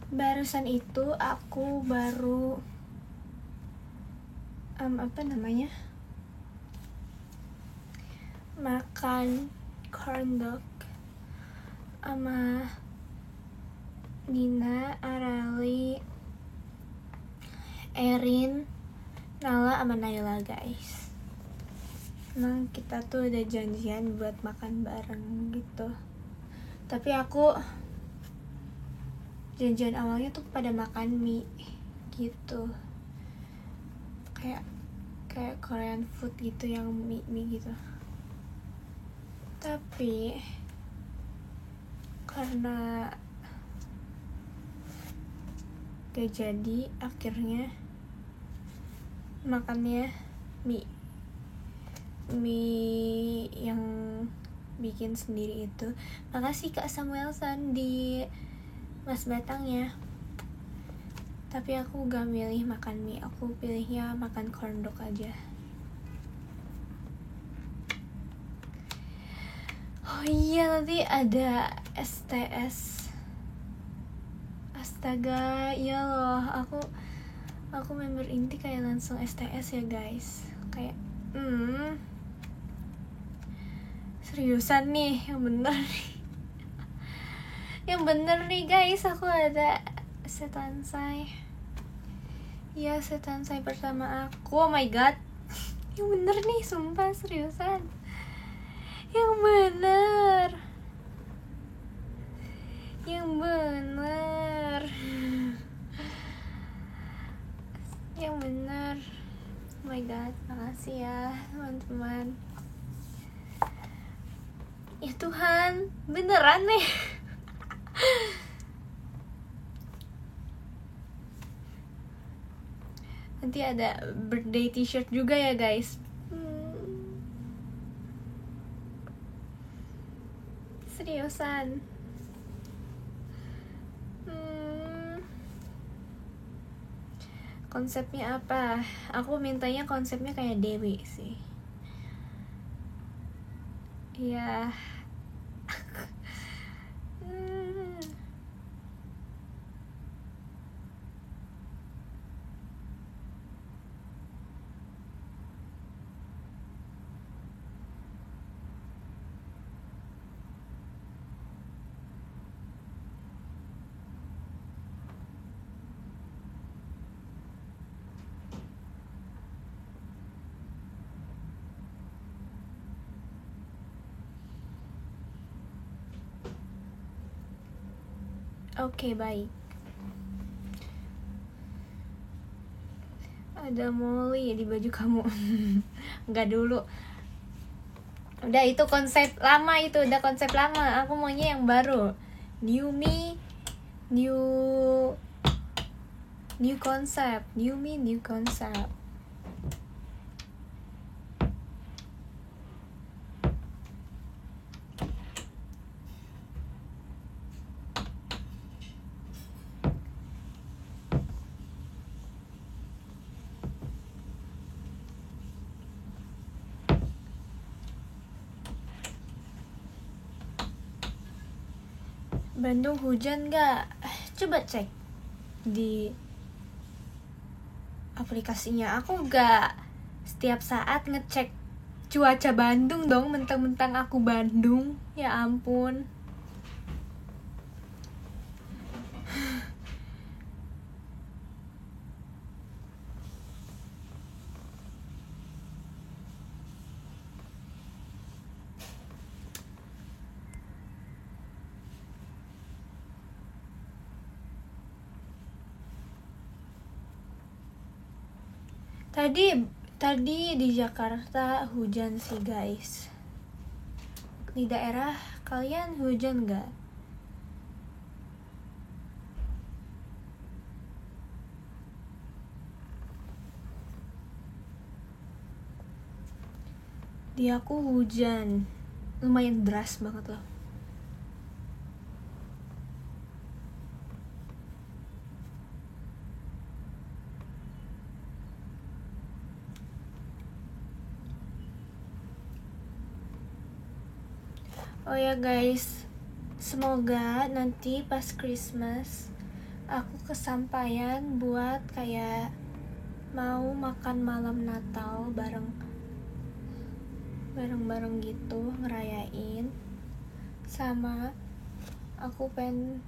Barusan itu aku baru makan corn dog sama Nina, Arali, Erin, Nala, sama Naila guys. Emang kita tuh udah janjian buat makan bareng gitu. Tapi aku janjian awalnya tuh pada makan mie gitu. Kayak Korean food gitu yang mie gitu. Tapi karena gak jadi, akhirnya makannya mie yang bikin sendiri itu. Makasih Kak Samuelson di Mas Batangnya. Tapi aku gak milih makan mie, aku pilihnya makan corn dog aja. Oh iya, nanti ada STS. Astaga, iya loh, aku member inti kayak langsung STS ya guys. Kayak seriusan nih, yang bener nih guys, aku ada setansai. Iya, setansai pertama aku. Oh my god, yang bener nih, sumpah seriusan. Yang bener. Oh my god, makasih ya teman-teman. Ya Tuhan, beneran nih. Nanti ada birthday t-shirt juga ya guys. Seriusan. Konsepnya apa? Aku mintanya konsepnya kayak Dewi sih. Iya. Oke, baik. Ada Molly di baju kamu. Enggak dulu. Udah, itu konsep lama itu, udah konsep lama. Aku maunya yang baru. New me, new concept. New me, new concept. Bandung hujan gak? Coba cek di aplikasinya. Aku gak setiap saat ngecek cuaca Bandung dong, mentang-mentang aku Bandung. Ya ampun. Tadi di Jakarta hujan sih guys. Di daerah kalian hujan gak? Di aku hujan, lumayan deras banget loh. Oh ya guys, semoga nanti pas Christmas aku kesampaian buat kayak mau makan malam Natal bareng gitu, ngerayain. Sama aku pengen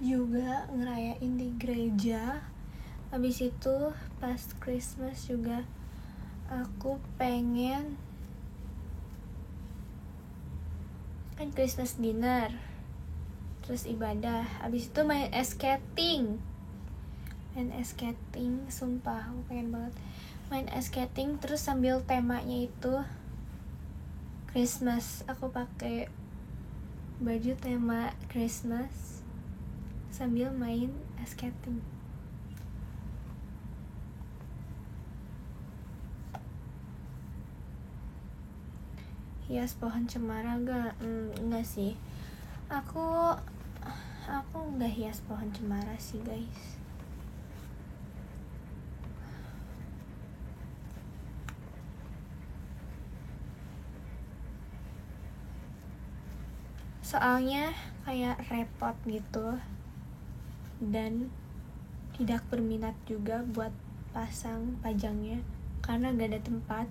juga ngerayain di gereja. Habis itu pas Christmas juga aku pengen kan Christmas dinner, terus ibadah, habis itu main ice skating. Sumpah aku pengen banget main ice skating. Terus sambil temanya itu Christmas, aku pakai baju tema Christmas sambil main ice skating. Hias pohon cemara enggak sih. Aku enggak hias pohon cemara sih, guys. Soalnya kayak repot gitu dan tidak berminat juga buat pasang pajangnya karena gak ada tempat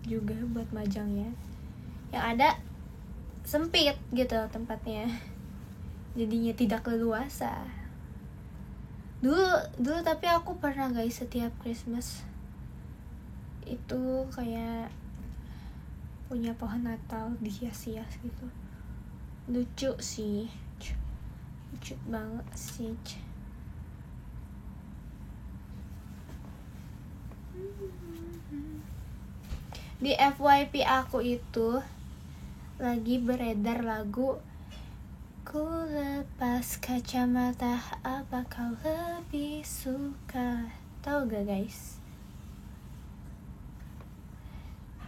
juga buat majangnya. Yang ada sempit gitu tempatnya, jadinya tidak leluasa. Dulu tapi aku pernah guys, setiap Christmas itu kayak punya pohon Natal dihias-hias gitu. Lucu banget sih. Di FYP aku itu lagi beredar lagu Ku lepas kacamata, apa kau lebih suka? Tahu gak guys?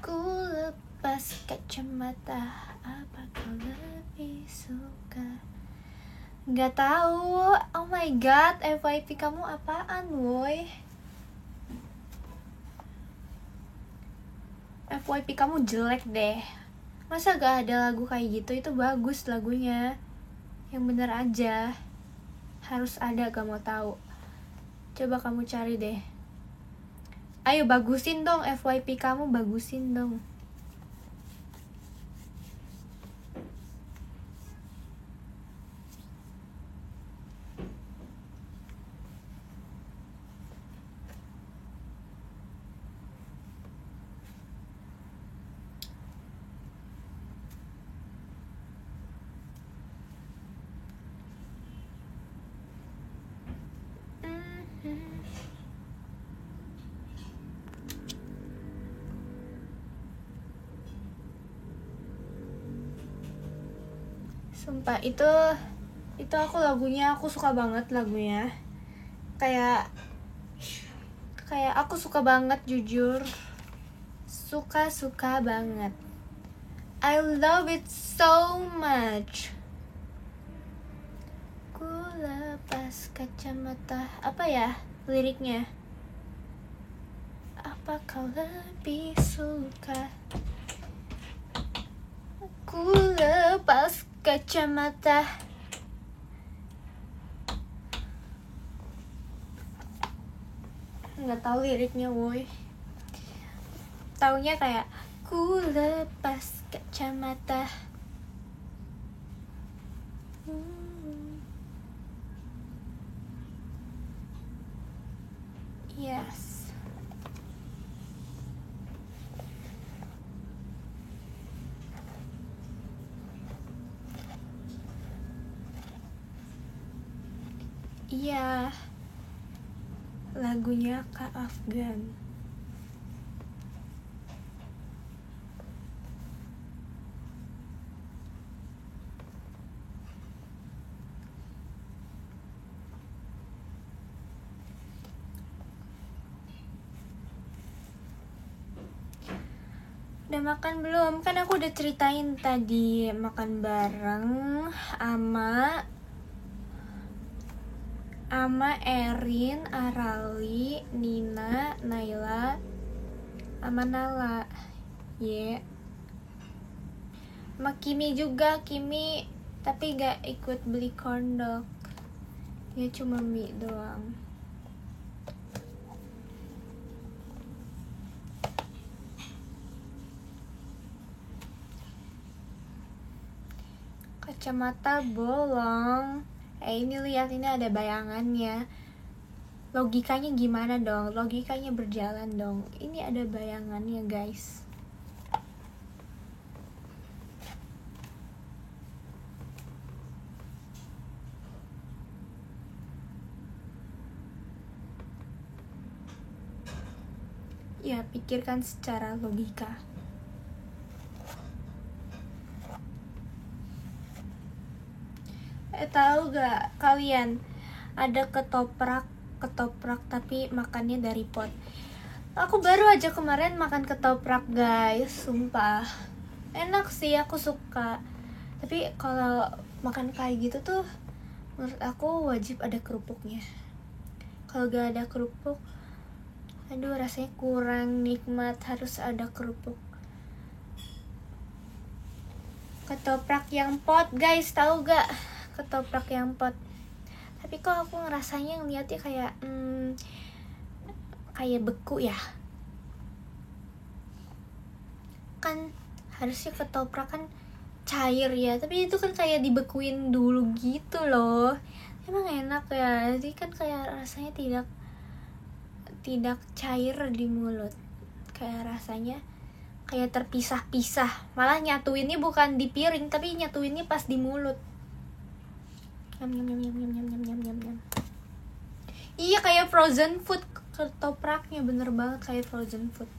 Ku lepas kacamata, apa kau lebih suka? Gak tahu. Oh my god, FYP kamu apaan woy? FYP kamu jelek deh. Masa gak ada lagu kayak gitu? Itu bagus lagunya. Yang bener aja. Harus ada, gak mau tahu. Coba kamu cari deh. Ayo bagusin dong FYP kamu, bagusin dong. Sumpah itu aku suka banget lagunya. Kayak aku suka banget, jujur. Suka banget. I love it so much. Ku lepas kacamata. Apa ya liriknya? Apa kau lebih suka? Ku lepas kacamata. Nggak tahu liriknya woy. Taunya kayak ku lepas kacamata. Yes. Iya. Lagunya Kak Afgan. Udah makan belum? Kan aku udah ceritain tadi makan bareng sama Erin, Arali, Nina, Naila, sama Nala. Sama Kimi juga, tapi gak ikut beli corn dog. Ya cuma mie doang. Kacamata bolong. Ini lihat, ini ada bayangannya. Logikanya gimana dong? Logikanya berjalan dong. Ini ada bayangannya, guys. Ya, pikirkan secara logika. Tahu gak kalian, ada ketoprak tapi makannya dari pot. Aku baru aja kemarin makan ketoprak, guys, sumpah. Enak sih, aku suka. Tapi kalau makan kayak gitu tuh menurut aku wajib ada kerupuknya. Kalau gak ada kerupuk, aduh, rasanya kurang nikmat. Harus ada kerupuk. Ketoprak yang pot, guys, tahu gak? Ketoprak yang pot. Tapi kok aku ngerasanya ngeliatnya kayak beku ya. Kan harusnya ketoprak kan cair ya, tapi itu kan kayak dibekuin dulu gitu loh. Emang enak ya, jadi kan kayak rasanya tidak cair di mulut. Kayak rasanya kayak terpisah-pisah. Malah nyatuinnya bukan di piring, tapi nyatuinnya pas di mulut. Nyam nyam nyam nyam nyam nyam nyam nyam nyam. Iya, kayak frozen food ketopraknya, bener banget kayak frozen food.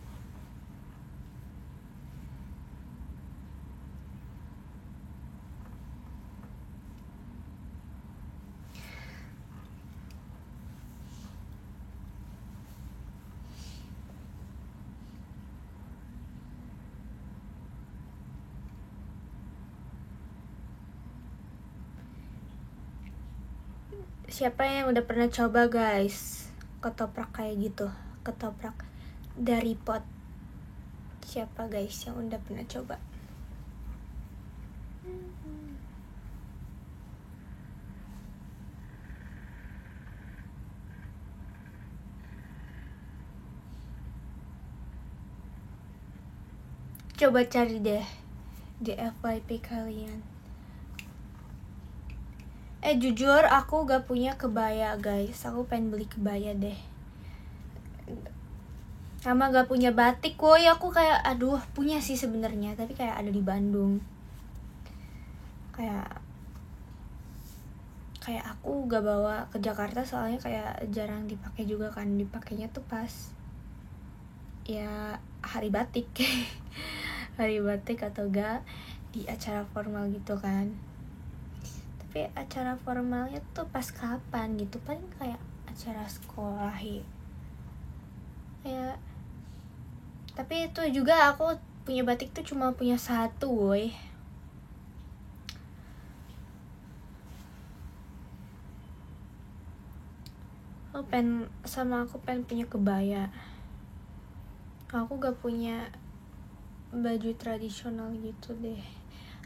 Siapa yang udah pernah coba, guys, ketoprak kayak gitu? Ketoprak dari pot. Siapa, guys, yang udah pernah coba? Coba cari deh di FYP kalian. Jujur aku gak punya kebaya, guys. Aku pengen beli kebaya deh. Sama gak punya batik, woi. Aku kayak, aduh, punya sih sebenarnya, tapi kayak ada di Bandung. Kayak aku gak bawa ke Jakarta soalnya kayak jarang dipakai juga kan. Dipakainya tuh pas ya hari batik. Hari batik atau gak di acara formal gitu kan. Tapi acara formalnya tuh pas kapan gitu, paling kayak acara sekolah ya. Tapi itu juga aku punya batik tuh cuma punya satu, woy. Aku pengen punya kebaya. Aku gak punya baju tradisional gitu deh.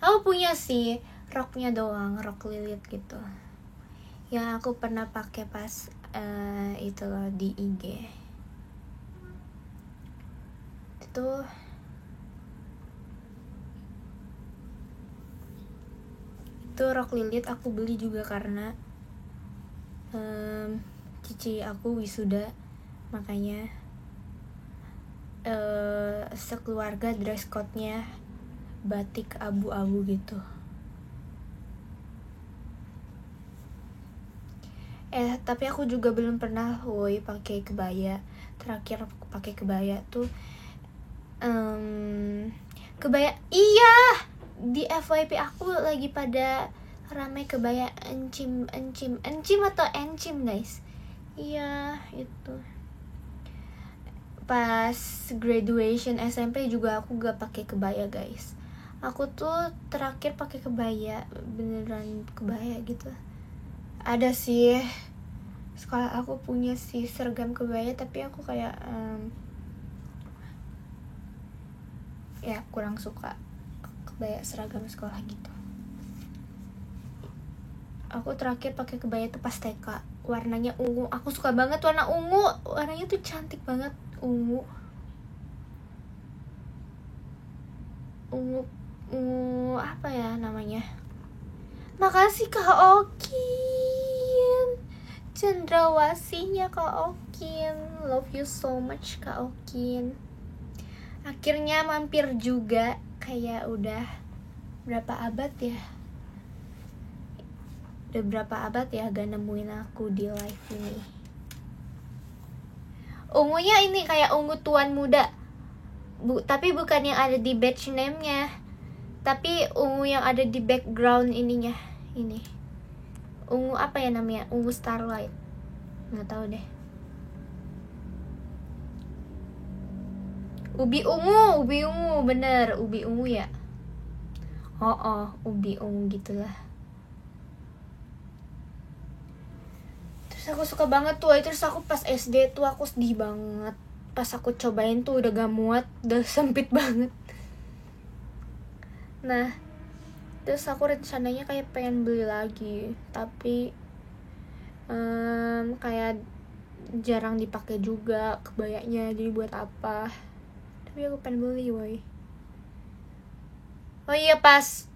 Aku punya sih roknya doang, rok lilit gitu, yang aku pernah pakai pas itu loh di IG. Itu rok lilit aku beli juga karena cici aku wisuda, makanya sekeluarga dress code-nya batik abu-abu gitu. Tapi aku juga belum pernah woi pakai kebaya. Terakhir aku pakai kebaya tuh kebaya, iya, di FYP aku lagi pada ramai kebaya encim atau encim, guys. Iya, itu pas graduation SMP juga aku gak pakai kebaya, guys. Aku tuh terakhir pakai kebaya, beneran kebaya gitu. Ada sih, sekolah aku punya sih seragam kebaya, tapi aku kayak ya kurang suka kebaya seragam sekolah gitu. Aku terakhir pakai kebaya itu pas TK, warnanya ungu. Aku suka banget warna ungu, warnanya tuh cantik banget. Ungu apa ya namanya. Makasih Kak Okin, cendrawasihnya Kak Okin. Love you so much Kak Okin. Akhirnya mampir juga. Kayak udah berapa abad ya, gak nemuin aku di live ini. Ungunya ini kayak ungu tuan muda, tapi bukan yang ada di badge name-nya, tapi ungu yang ada di background ininya. Ini ungu apa ya namanya, ungu starlight, nggak tahu deh. Ubi ungu bener, ubi ungu ya. Ubi ungu gitulah. Terus aku suka banget tuh. Terus aku pas SD tuh aku sedih banget. Pas aku cobain tuh udah gak muat, udah sempit banget. Nah, terus aku rencananya kayak pengen beli lagi, tapi kayak jarang dipakai juga kebayanya, jadi buat apa. Tapi aku pengen beli woy. Oh iya, pas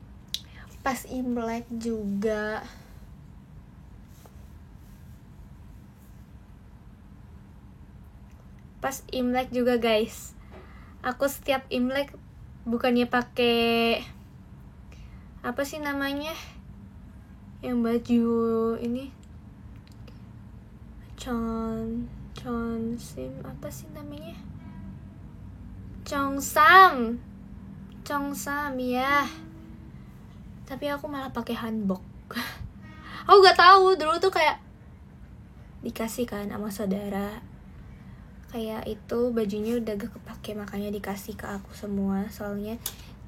Imlek juga. Pas Imlek juga guys. Aku setiap Imlek bukannya pakai apa sih namanya, yang baju ini Chonsim apa sih namanya, Cheongsam ya. Tapi aku malah pakai hanbok. Aku gak tahu, dulu tuh kayak dikasih kan sama saudara, kayak itu bajunya udah gak kepake, makanya dikasih ke aku semua. Soalnya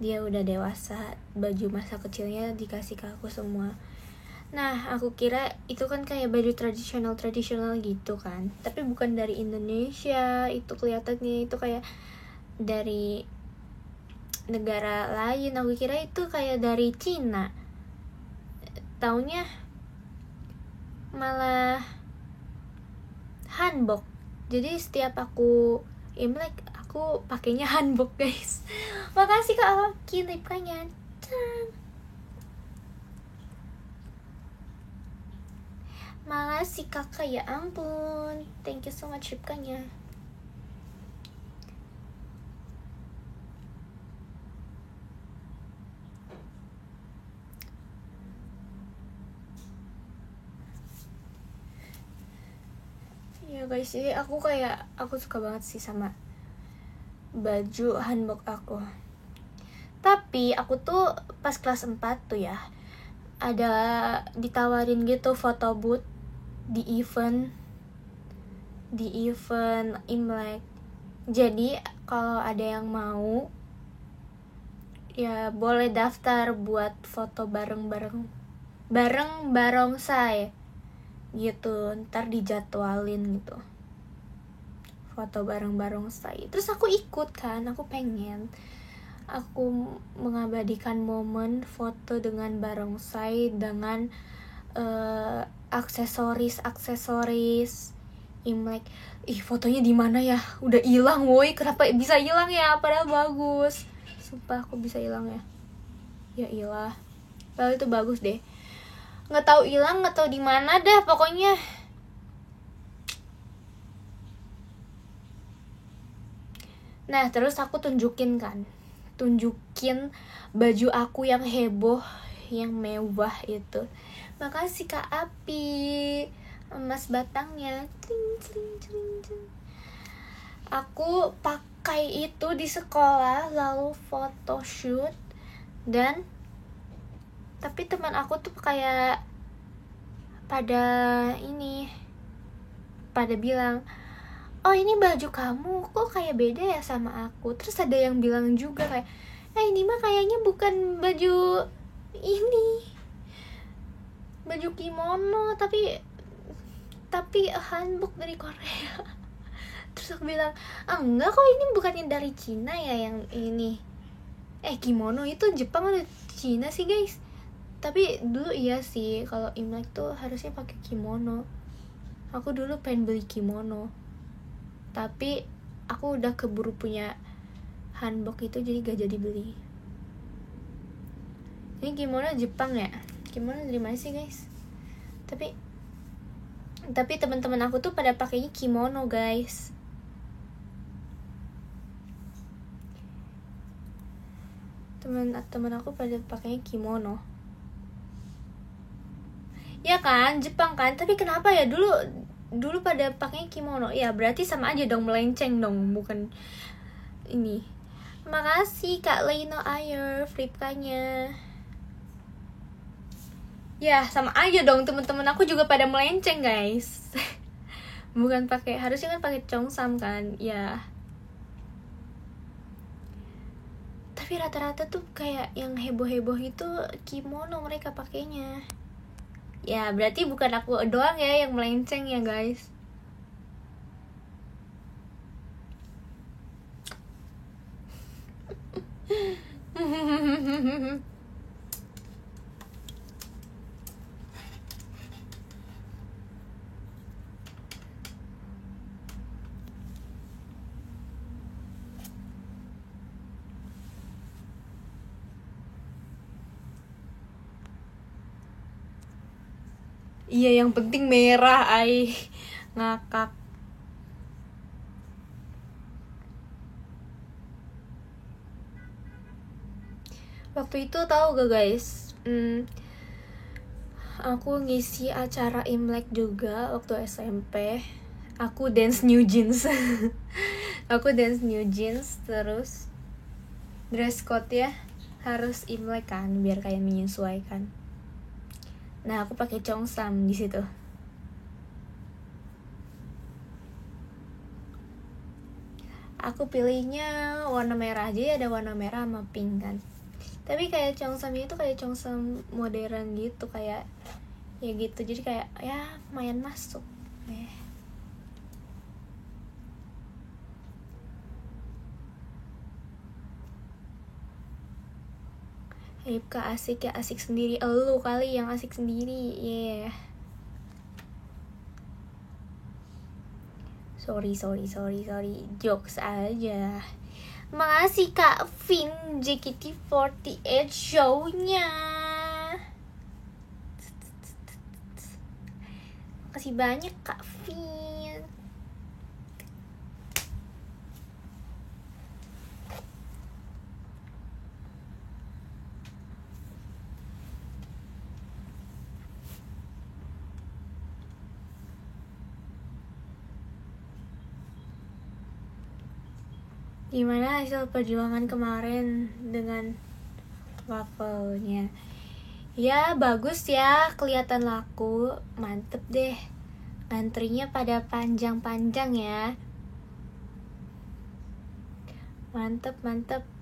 dia udah dewasa, baju masa kecilnya dikasih ke aku semua. Nah, aku kira itu kan kayak baju tradisional gitu kan, tapi bukan dari Indonesia. Itu kelihatannya itu kayak dari negara lain. Aku kira itu kayak dari Cina, taunya malah hanbok. Jadi setiap aku Imlek aku pakainya hanbok guys. Makasih Kak Oki lipkanya. Makasih kakak, ya ampun, thank you so much lipkanya. Ya guys, jadi aku suka banget sih sama baju hanbok aku. Tapi aku tuh pas kelas 4 tuh ya, ada ditawarin gitu foto booth di event Imlek. Jadi kalau ada yang mau ya boleh daftar buat foto bareng barongsai gitu. Ntar dijadwalin gitu foto bareng barongsai. Terus aku ikut kan, aku pengen. Aku mengabadikan momen foto dengan barongsai dengan aksesoris Imlek. Fotonya di mana ya? Udah hilang woi. Kenapa bisa hilang ya? Padahal bagus. Sumpah aku bisa hilang ya. Ya ilah. Padahal itu bagus deh. Nggak tahu hilang, nggak tahu di mana dah pokoknya. Nah, terus aku tunjukin baju aku yang heboh, yang mewah itu. Makasih Kak Api, emas batangnya. Aku pakai itu di sekolah lalu photoshoot, dan tapi teman aku tuh kayak pada bilang, oh ini baju kamu kok kayak beda ya sama aku. Terus ada yang bilang juga kayak, ini mah kayaknya bukan baju ini, baju kimono, tapi hanbok dari Korea. Terus aku bilang, enggak kok, ini bukannya dari Cina ya yang ini. Kimono itu Jepang atau Cina sih guys? Tapi dulu iya sih, kalau Imlek tuh harusnya pakai kimono. Aku dulu pengen beli kimono, tapi aku udah keburu punya hanbok itu, jadi gak jadi beli. Ini kimono Jepang ya? Kimono dari mana sih guys? Tapi teman-teman aku tuh pada pakainya kimono guys. Teman aku pada pakainya kimono. Ya kan, Jepang kan. Tapi kenapa ya dulu pada pakainya kimono? Ya berarti sama aja dong, melenceng dong, bukan ini. Makasih Kak Leno Ayer Fripkanya. Ya sama aja dong, temen-temen aku juga pada melenceng guys. Bukan pakai, harusnya kan pakai Cheongsam kan ya. Tapi rata-rata tuh kayak yang heboh-heboh itu kimono mereka pakainya. Ya berarti bukan aku doang ya yang melenceng ya guys. Iya, yang penting merah, ay. Ngakak. Waktu itu tahu gak guys? Aku ngisi acara Imlek juga waktu SMP. Aku dance new jeans. Aku dance new jeans, terus dress code ya harus Imlek kan, biar kayak menyesuaikan. Nah, aku pakai Cheongsam di situ. Aku pilihnya warna merah aja, ada warna merah sama pink kan. Tapi kayak Cheongsamnya itu kayak Cheongsam modern gitu, kayak ya gitu. Jadi kayak ya lumayan masuk. Ripka asik ya, asik sendiri. Elu kali yang asik sendiri. Yeah. Sorry. Jokes aja. Makasih Kak Vin, JKT48 show-nya. Makasih banyak Kak Vin. Gimana hasil perjuangan kemarin dengan wafelnya? Ya bagus ya, kelihatan laku. Mantep deh, antrinya pada panjang-panjang ya. Mantep.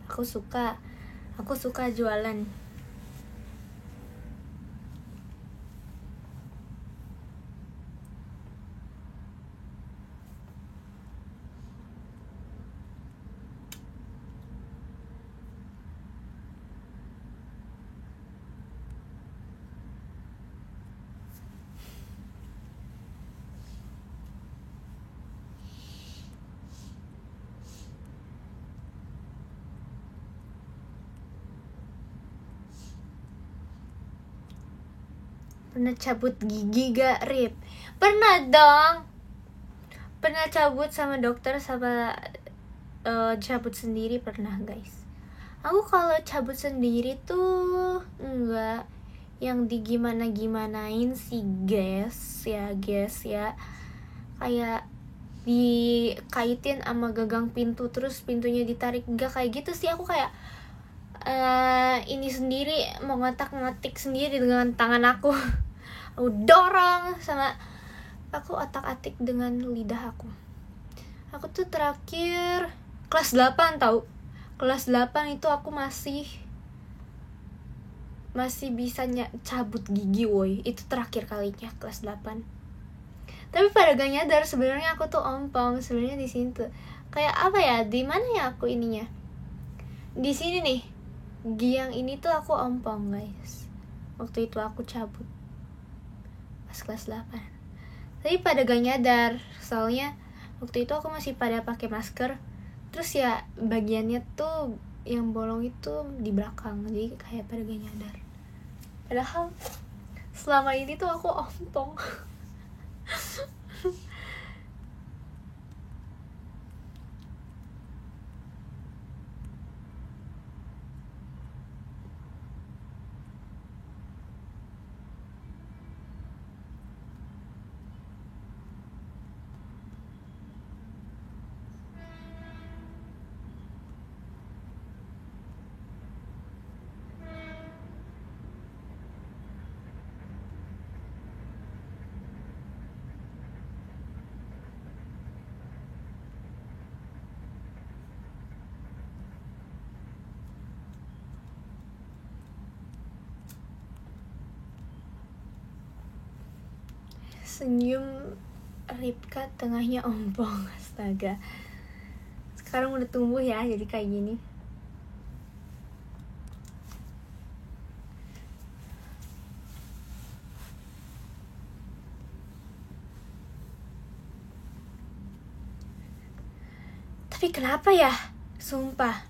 Aku suka jualan. Pernah cabut gigi gak, Rip? Pernah dong. Pernah cabut sama dokter, sama cabut sendiri pernah guys. Aku kalau cabut sendiri tuh enggak yang digimana-gimanain sih guys ya. Kayak dikaitin sama gagang pintu, terus pintunya ditarik. Enggak kayak gitu sih, aku kayak ini sendiri, mau ngotak-ngatik sendiri dengan tangan aku. Aku dorong, sama aku otak-atik dengan lidah aku. Aku tuh terakhir kelas 8 tau. Kelas 8 itu aku masih bisa cabut gigi woy. Itu terakhir kalinya kelas 8. Tapi pada gak nyadar sebenarnya aku tuh ompong. Sebenarnya di sini tuh kayak apa ya? Di mana ya aku ininya? Di sini nih. Yang ini tuh aku ompong guys. Waktu itu aku cabut pas kelas 8. Tapi pada gak nyadar, soalnya waktu itu aku masih pada pakai masker. Terus ya bagiannya tuh yang bolong itu di belakang, jadi kayak pada gak nyadar. Padahal selama ini tuh aku ompong. Senyum Ripka tengahnya ompong. Astaga, sekarang udah tumbuh ya jadi kayak gini. Tapi kenapa ya, sumpah,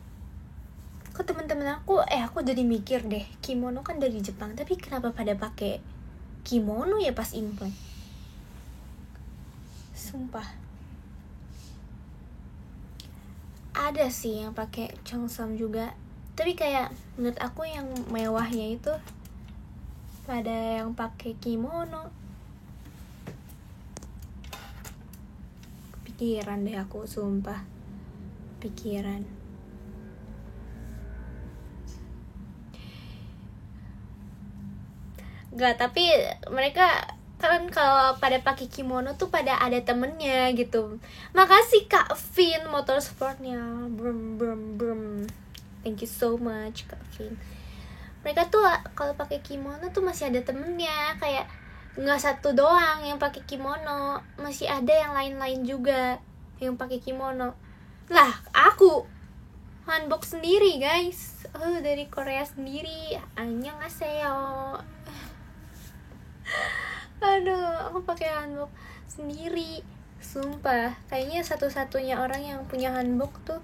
kok teman-teman aku jadi mikir deh, kimono kan dari Jepang, tapi kenapa pada pakai kimono ya pas imlek? Sumpah. Ada sih yang pakai cheongsam juga, tapi kayak menurut aku yang mewahnya itu pada yang pakai kimono. Pikiran deh aku, sumpah, pikiran. Gak, tapi mereka kan kalau pada pakai kimono tuh pada ada temennya gitu. Makasih Kak Vin motorsportnya, brum brum brum. Thank you so much Kak Vin. Mereka tuh kalau pakai kimono tuh masih ada temennya, kayak nggak satu doang yang pakai kimono, masih ada yang lain-lain juga yang pakai kimono. Lah aku hanbok sendiri guys, dari Korea sendiri. Annyeonghaseyo. Aduh, aku pakai hanbok sendiri. Sumpah, kayaknya satu-satunya orang yang punya hanbok tuh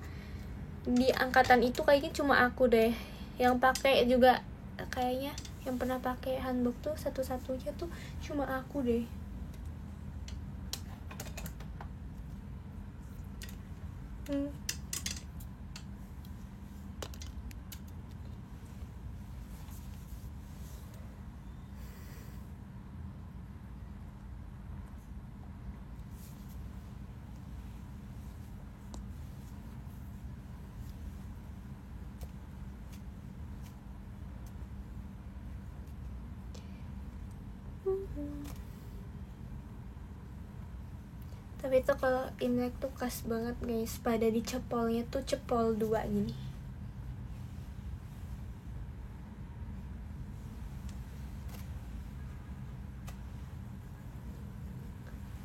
di angkatan itu kayaknya cuma aku deh. Yang pakai juga kayaknya yang pernah pakai hanbok tuh satu-satunya tuh cuma aku deh. Tapi tuh kalau Imlek tuh khas banget guys, pada dicepolnya tuh cepol 2 gini.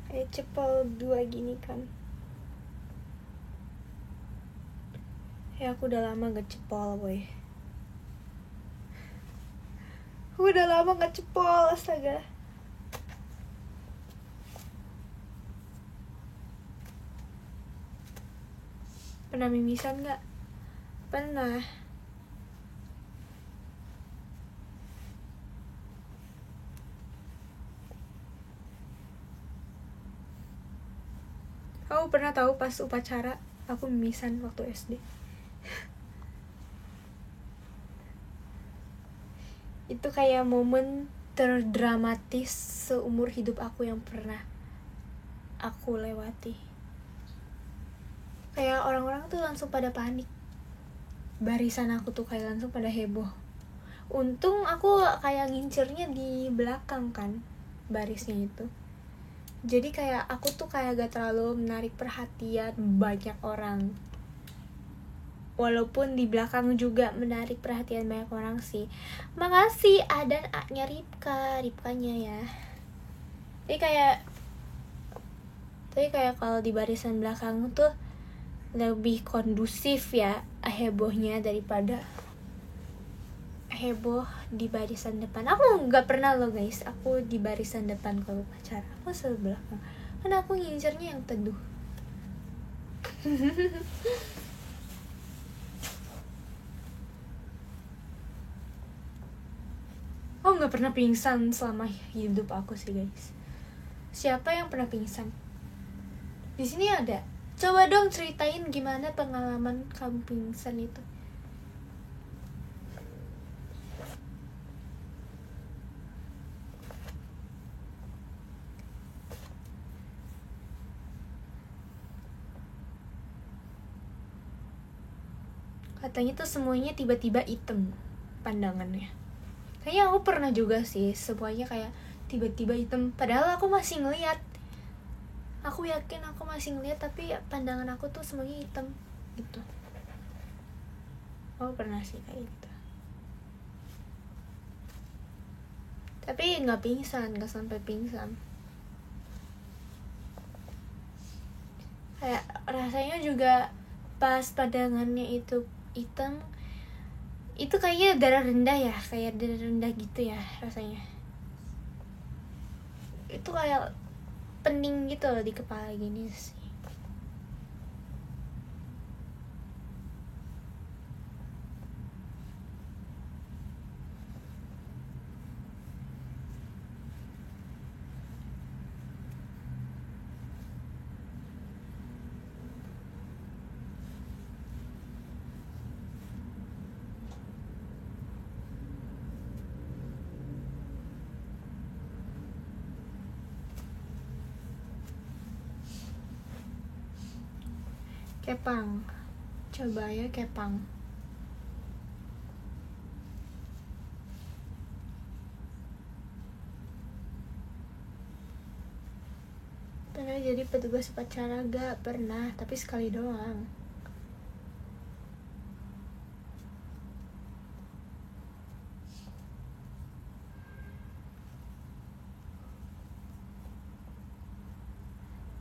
Kayak cepol 2 gini kan. Ya aku udah lama gak cepol boy. Aku udah lama gak cepol, astaga. Pernah mimisan gak? Pernah. Aku pernah tahu pas upacara aku mimisan waktu SD. Itu kayak momen terdramatis seumur hidup aku yang pernah aku lewati. Kayak orang-orang tuh langsung pada panik. Barisan aku tuh kayak langsung pada heboh. Untung aku kayak ngincernya di belakang kan, barisnya itu. Jadi kayak aku tuh kayak gak terlalu menarik perhatian banyak orang. Walaupun di belakang juga menarik perhatian banyak orang sih. Makasih A dan A-nya Ripkanya ya. Tapi kayak kalau di barisan belakang tuh lebih kondusif ya hebohnya daripada heboh di barisan depan. Aku nggak pernah loh guys, aku di barisan depan kalau upacara. Aku sebelah belakang, karena aku ngincernya yang teduh. Aku nggak pernah pingsan selama hidup aku sih guys. Siapa yang pernah pingsan? Di sini ada. Coba dong ceritain gimana pengalaman kamu pingsan itu. Katanya tuh semuanya tiba-tiba hitam pandangannya. Kayaknya aku pernah juga sih, semuanya kayak tiba-tiba hitam. Padahal aku masih ngeliat. Aku yakin aku masih ngeliat, tapi pandangan aku tuh semuanya hitam gitu. Aku pernah sih kayak gitu. Tapi nggak pingsan, nggak sampai pingsan. Kayak rasanya juga pas pandangannya itu hitam, itu kayaknya darah rendah ya, kayak darah rendah gitu ya rasanya. Itu kayak pening gitu loh di kepala gini sih. Kepang, coba ya kepang. Pernah jadi petugas upacara? Gak pernah, tapi sekali doang.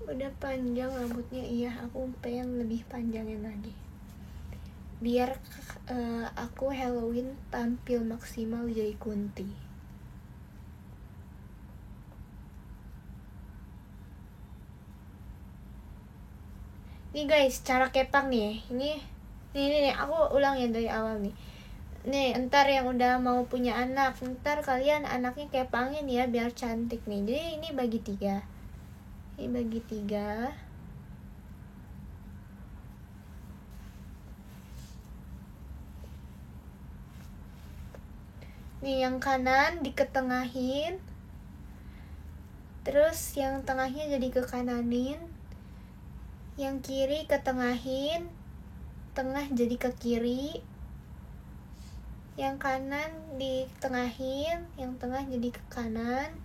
Udah panjang rambutnya, iya aku pengen lebih panjangin lagi. Biar aku Halloween tampil maksimal jadi Kunti. Nih guys, cara kepang nih. Ini aku ulang ya dari awal nih. Nih, ntar yang udah mau punya anak, ntar kalian anaknya kepangin ya biar cantik nih. Jadi ini bagi 3. Ini bagi 3. Nih yang kanan diketengahin. Terus yang tengahnya jadi ke kananin. Yang kiri ketengahin. Tengah jadi ke kiri. Yang kanan ditengahin, yang tengah jadi ke kanan.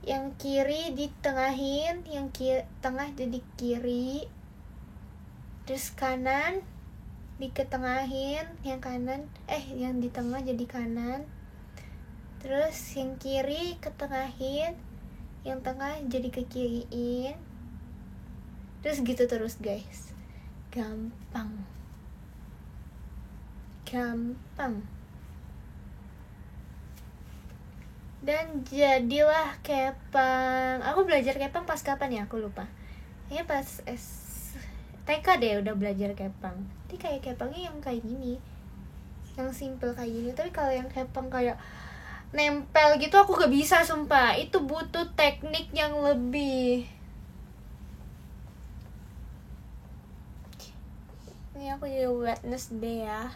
Yang kiri ditengahin, yang tengah jadi kiri. Terus kanan diketengahin, yang kanan yang di tengah jadi kanan. Terus yang kiri ketengahin, yang tengah jadi ke kiriin. Terus gitu terus guys. Gampang. Dan jadilah kepang. Aku belajar kepang pas kapan ya? Aku lupa. Kayaknya pas TK deh udah belajar kepang. Tapi kayak kepangnya yang kayak gini, yang simple kayak gini. Tapi kalau yang kepang kayak nempel gitu aku gak bisa sumpah. Itu butuh teknik yang lebih. Ini aku jadi Wednesday ya.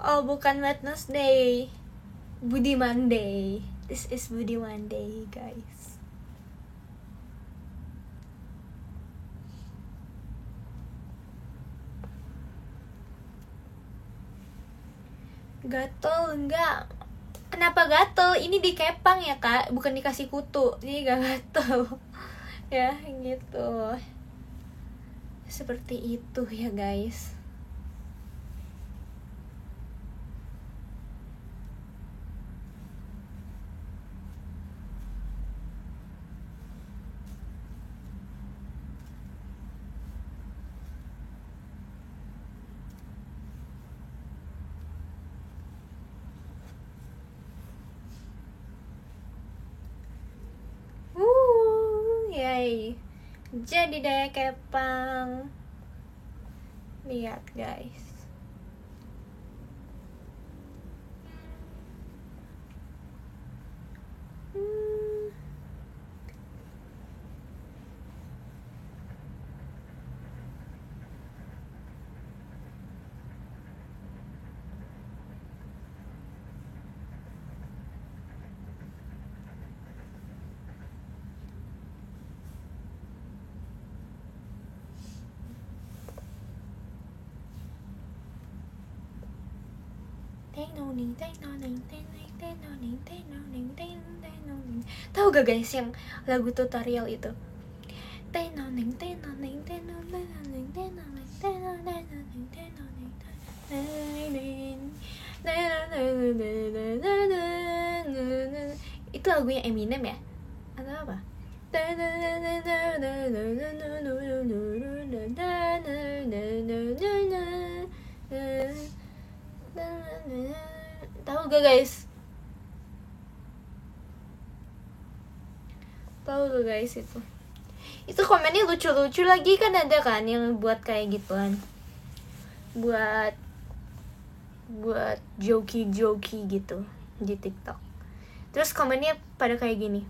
Oh, bukan Wednesday. Budi Monday. This is Budi Monday, guys. Gatel enggak. Kenapa gatel? Ini dikepang ya kak, bukan dikasih kutu, jadi gak gatel. Ya gitu. Seperti itu ya guys. Yay. Jadi daya kepang. Lihat guys. Tahu gak guys yang lagu tutorial itu? Itu lagunya Eminem ya? Atau apa? Tahu gak guys? Tahu gak guys itu? Itu komennya lucu-lucu lagi kan, ada kan yang buat kayak gituan. Buat joki-joki gitu di TikTok. Terus komennya pada kayak gini.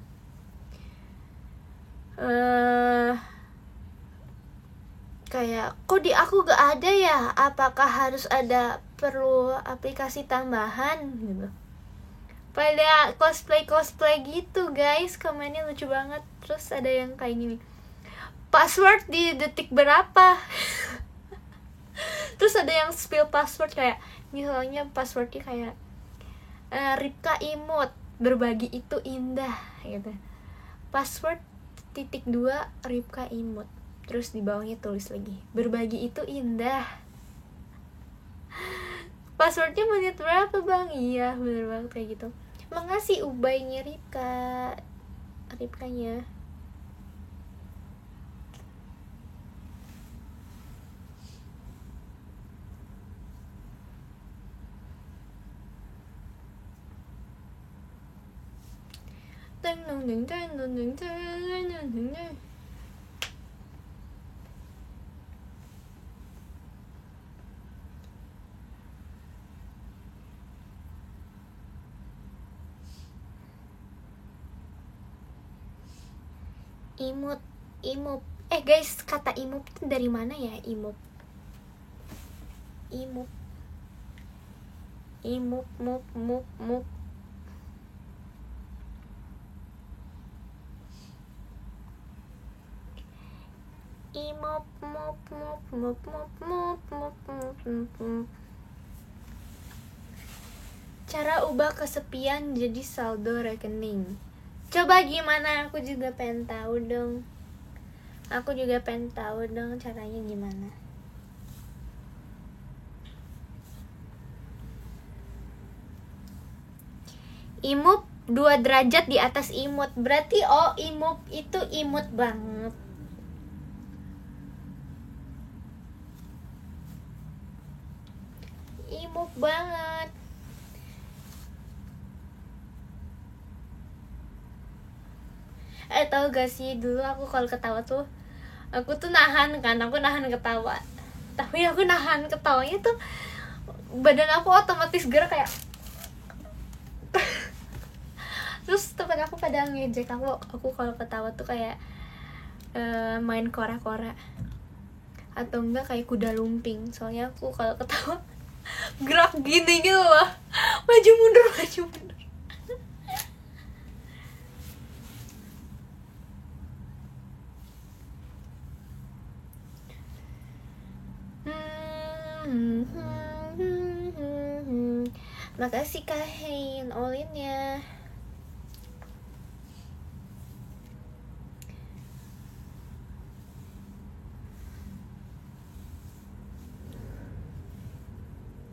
Kayak kok di aku gak ada ya? Apakah harus ada perlu aplikasi tambahan gitu? Pada cosplay gitu guys, komennya lucu banget. Terus ada yang kayak gini, password di detik berapa? Terus ada yang spill password kayak misalnya passwordnya kayak Ripka Imut, berbagi itu indah gitu. Password .2 Ripka Imut. Terus di bawahnya tulis lagi, berbagi itu indah. Passwordnya menit berapa bang? Iya bener banget kayak gitu. Makasih ubaynya Ripkanya. Imup. Guys, kata imup itu dari mana ya? Imup. Mup. Imup. Cara ubah kesepian jadi saldo rekening. Coba gimana? Aku juga pengen tahu dong. Caranya gimana. Imup 2 derajat di atas imut. Berarti imup itu imut banget. Imut banget. Tahu gak sih, dulu aku kalau ketawa tuh aku nahan ketawa. Tapi aku nahan ketawanya tuh badan aku otomatis gerak kayak. Terus temen aku pada ngejek aku kalau ketawa tuh kayak main kora-kora atau enggak kayak kuda lumping. Soalnya aku kalau ketawa gerak gini gitu loh, maju mundur. Makasih Kak Hein all-in-nya.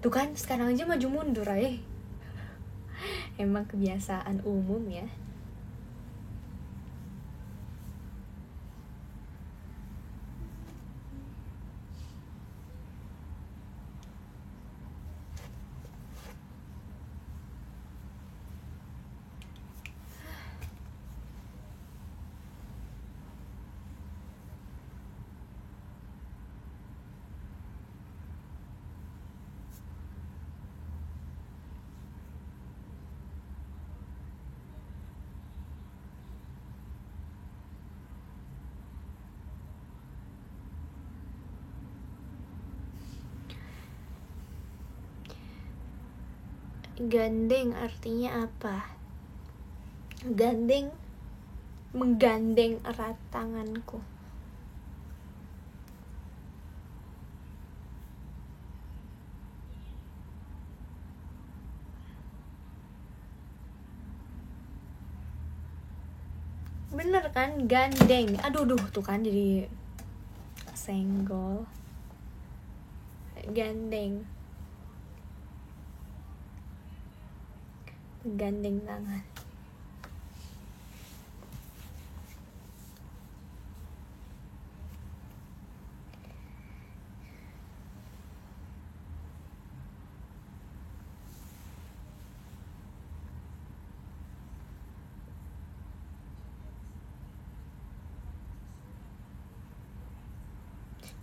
Tuh kan sekarang aja maju mundur emang kebiasaan umum ya. Gandeng artinya apa? Gandeng, menggandeng erat tanganku. Bener kan, gandeng. Aduh tuh kan jadi senggol. Gandeng, gandeng tangan.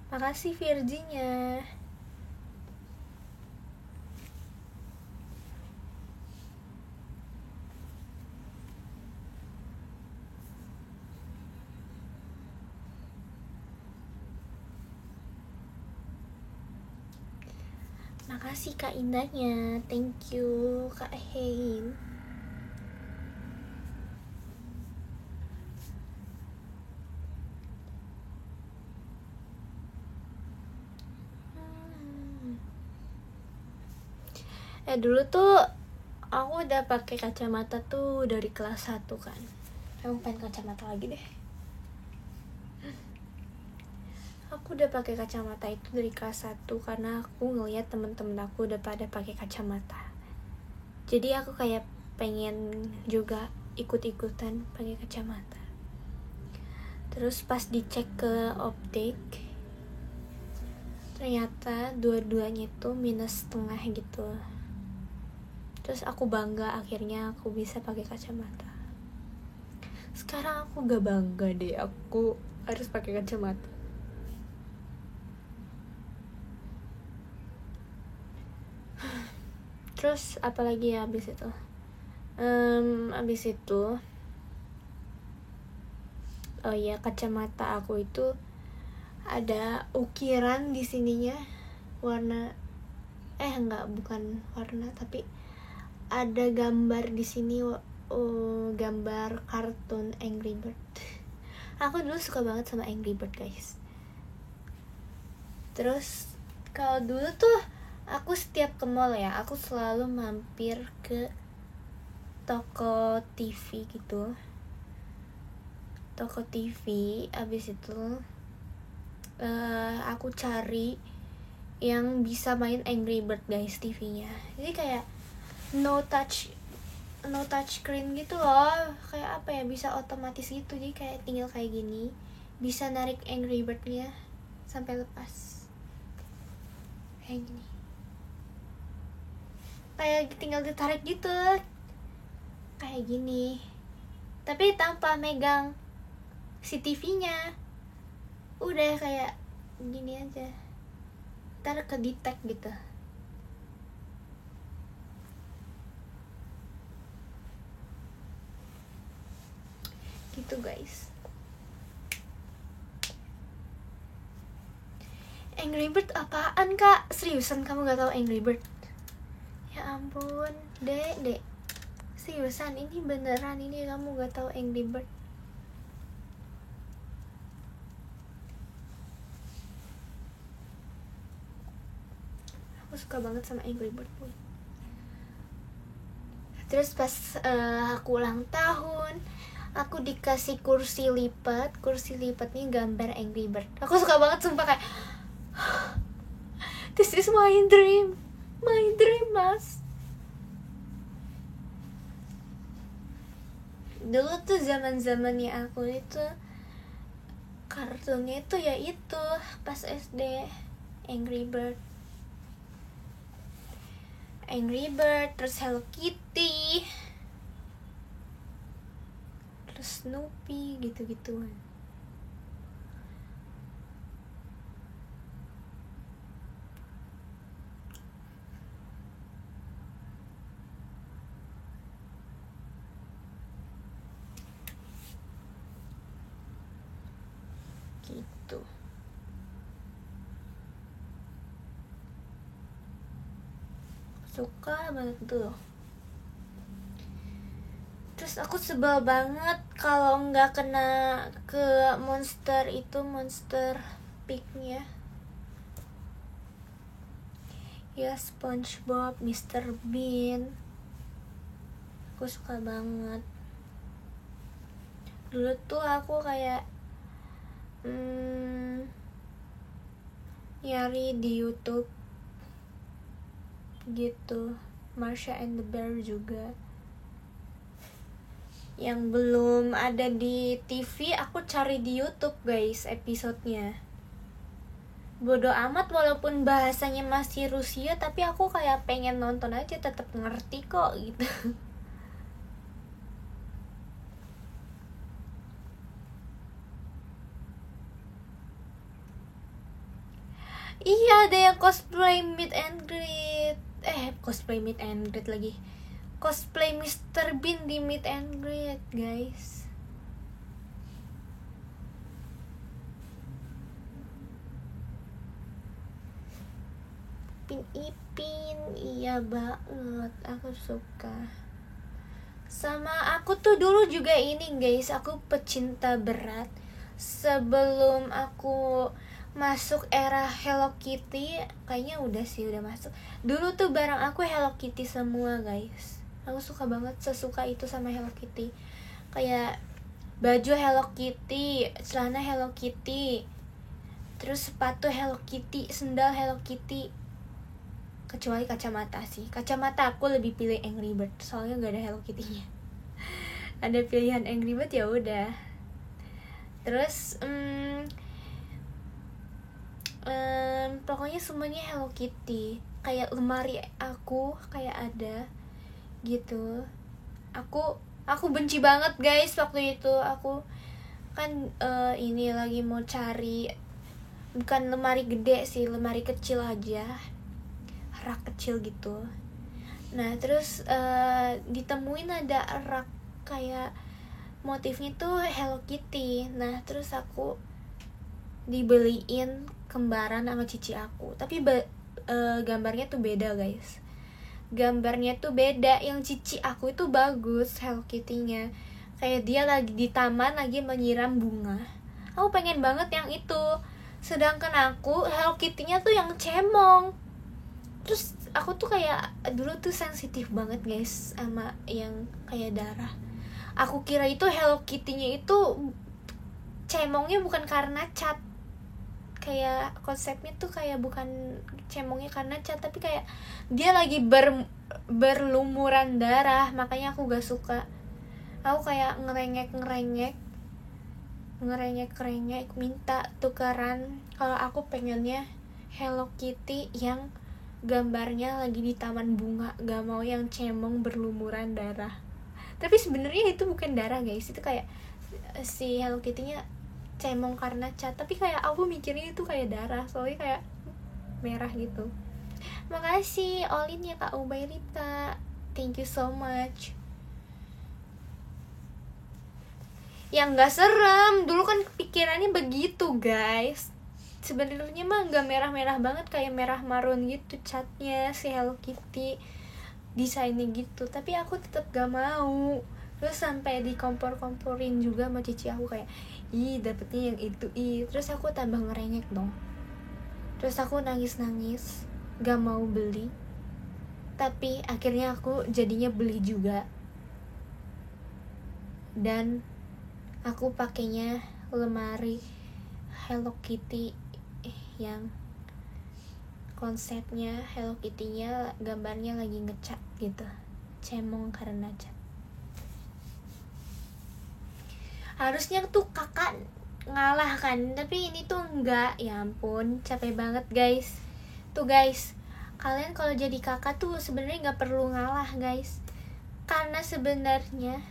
Makasih Virginya. Makasih Kak Indahnya. Thank you Kak Hein. Dulu tuh aku udah pakai kacamata tuh dari kelas 1 kan. Aku pengen kacamata lagi deh. Aku udah pakai kacamata itu dari kelas 1 karena aku ngeliat temen-temen aku udah pada pakai kacamata. Jadi aku kayak pengen juga ikut-ikutan pakai kacamata. Terus pas dicek ke optik, ternyata dua-duanya itu minus setengah gitu. Terus aku bangga akhirnya aku bisa pakai kacamata. Sekarang aku gak bangga deh, aku harus pakai kacamata. Terus apalagi ya abis itu? Abis itu, oh iya, kacamata aku itu ada ukiran di sininya, warna bukan warna, tapi ada gambar di sini, gambar kartun Angry Bird. Aku dulu suka banget sama Angry Bird guys. Terus kalau dulu tuh aku setiap ke mall ya, aku selalu mampir ke toko TV gitu. Toko TV, abis itu aku cari yang bisa main Angry Bird guys TV-nya. Jadi kayak no touch screen gitu loh, kayak apa ya, bisa otomatis gitu. Jadi kayak tinggal kayak gini, bisa narik Angry Bird-nya sampai lepas kayak gini, kayak tinggal ditarik gitu kayak gini, tapi tanpa megang si TV-nya. Udah kayak gini aja, ntar ke detect gitu. Gitu guys. Angry Bird apaan kak? Seriusan kamu gak tahu Angry Bird? Ya ampun, dek, seriusan ini beneran, ini kamu gak tahu Angry Bird? Aku suka banget sama Angry Bird pun. Terus pas aku ulang tahun, aku dikasih kursi lipat. Kursi lipatnya gambar Angry Bird. Aku suka banget sumpah, kayak this is my dream mas. Dulu tuh zaman-zamannya aku itu kartunnya itu ya itu pas SD, Angry Bird, terus Hello Kitty, terus Snoopy, gitu-gituan. Gitu. Suka banget tuh. Terus aku sebel banget kalau nggak kena ke monster itu, monster pignya. Ya SpongeBob, Mr. Bean, aku suka banget. Dulu tuh aku kayak nyari di YouTube gitu, Marsha and the Bear juga. Yang belum ada di TV aku cari di YouTube guys episodenya. Bodoh amat walaupun bahasanya masih Rusia, tapi aku kayak pengen nonton aja, tetap ngerti kok gitu. Iya, ada yang cosplay meet and greet. Cosplay meet and greet lagi. Cosplay Mr. Bean di meet and greet, guys. Ipin Ipin, iya banget, aku suka. Sama aku tuh dulu juga ini guys, aku pecinta berat. Sebelum aku masuk era Hello Kitty, kayaknya udah masuk. Dulu tuh barang aku Hello Kitty semua guys. Aku suka banget, sesuka itu sama Hello Kitty. Kayak baju Hello Kitty, celana Hello Kitty, terus sepatu Hello Kitty, sendal Hello Kitty. Kecuali kacamata sih, kacamata aku lebih pilih Angry Bird soalnya gak ada Hello Kitty-nya. Ada pilihan Angry Bird ya udah. Terus pokoknya semuanya Hello Kitty. Kayak lemari aku kayak ada gitu. Aku benci banget guys waktu itu. Aku kan ini lagi mau cari, bukan lemari gede sih, lemari kecil aja, rak kecil gitu. Nah terus ditemuin ada rak kayak motifnya tuh Hello Kitty. Nah terus aku dibeliin kembaran sama cici aku, tapi gambarnya tuh beda guys. Gambarnya tuh beda, yang cici aku itu bagus Hello Kitty-nya, kayak dia lagi di taman lagi menyiram bunga. Aku pengen banget yang itu, sedangkan aku Hello Kitty-nya tuh yang cemong. Terus aku tuh kayak dulu tuh sensitif banget guys sama yang kayak darah. Aku kira itu Hello Kitty-nya itu cemongnya bukan karena cat, kayak konsepnya tuh kayak bukan cemongnya karena cat, tapi kayak dia lagi berlumuran darah, makanya aku gak suka. Aku kayak ngerengek minta tukeran kalau aku pengennya Hello Kitty yang gambarnya lagi di taman bunga, gak mau yang cemong berlumuran darah. Tapi sebenarnya itu bukan darah guys, itu kayak si Hello Kitty-nya cemong karena cat, tapi kayak aku mikirnya itu kayak darah soalnya kayak merah gitu. Makasih Olin ya Kak Ubairita, thank you so much. Yang nggak serem, dulu kan pikirannya begitu guys. Sebenarnya mah nggak merah-merah banget, kayak merah marun gitu catnya si Hello Kitty, desainnya gitu, tapi aku tetap gak mau. Terus sampai dikompor-komporin juga sama cici aku, kayak ih dapetnya yang itu terus aku tambah ngerengek dong. Terus aku nangis gak mau beli. Tapi akhirnya aku jadinya beli juga, dan aku pakainya lemari Hello Kitty yang konsepnya Hello Kitty-nya gambarnya lagi ngecat gitu, cemong karena cat. Harusnya tuh kakak ngalah kan, tapi ini tuh enggak. Ya ampun, capek banget guys. Tuh guys, kalian kalau jadi kakak tuh sebenarnya nggak perlu ngalah guys, karena sebenarnya